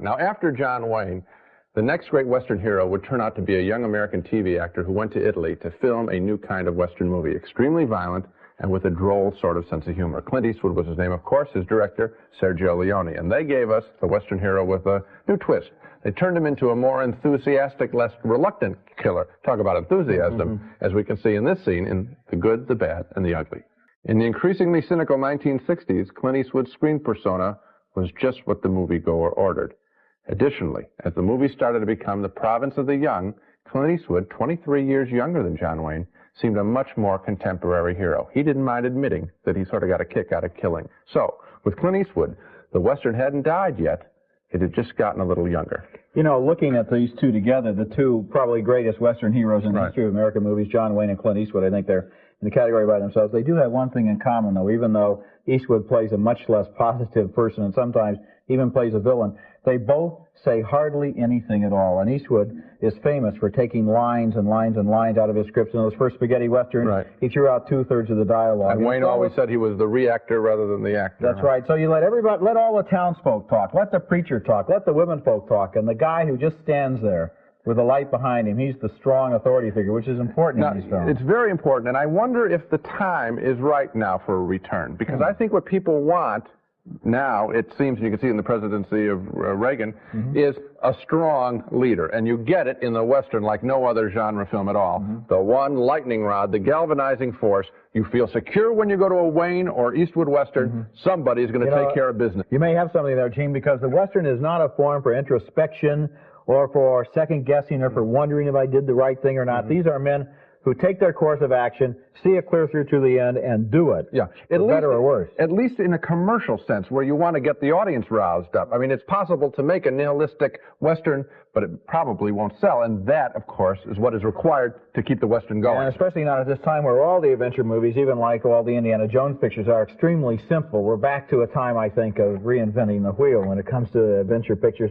Now, after John Wayne, the next great Western hero would turn out to be a young American TV actor who went to Italy to film a new kind of Western movie, extremely violent and with a droll sort of sense of humor. Clint Eastwood was his name, of course, his director, Sergio Leone. And they gave us the Western hero with a new twist. They turned him into a more enthusiastic, less reluctant killer. Talk about enthusiasm, as we can see in this scene, in The Good, the Bad, and the Ugly. In the increasingly cynical 1960s, Clint Eastwood's screen persona was just what the moviegoer ordered. Additionally, as the movie started to become the province of the young, Clint Eastwood, 23 years younger than John Wayne, seemed a much more contemporary hero. He didn't mind admitting that he sort of got a kick out of killing. So, with Clint Eastwood, the Western hadn't died yet. It had just gotten a little younger. You know, looking at these two together, the two probably greatest Western heroes in the history of American movies, John Wayne and Clint Eastwood, I think they're in the category by themselves. They do have one thing in common, though, even though Eastwood plays a much less positive person and sometimes even plays a villain. They both say hardly anything at all. And Eastwood is famous for taking lines and lines and lines out of his scripts. In those first spaghetti westerns, he threw out two-thirds of the dialogue. And Wayne always said he was the reactor rather than the actor. That's right. So you let everybody, let all the townsfolk talk, let the preacher talk, let the womenfolk talk, and the guy who just stands there with the light behind him, he's the strong authority figure, which is important in these films. It's very important, and I wonder if the time is right now for a return, because I think what people want now, it seems, you can see in the presidency of Reagan, is a strong leader. And you get it in the Western like no other genre film at all. The one lightning rod, the galvanizing force. You feel secure when you go to a Wayne or Eastwood Western. Somebody's going to take care of business. You may have something there, Gene, because the Western is not a form for introspection or for second-guessing or for wondering if I did the right thing or not. These are men who take their course of action, see it clear through to the end, and do it. Yeah, for better or worse. At least in a commercial sense, where you want to get the audience roused up. I mean, it's possible to make a nihilistic Western, but it probably won't sell. And that, of course, is what is required to keep the Western going. And especially not at this time where all the adventure movies, even like all the Indiana Jones pictures, are extremely simple. We're back to a time, I think, of reinventing the wheel when it comes to adventure pictures.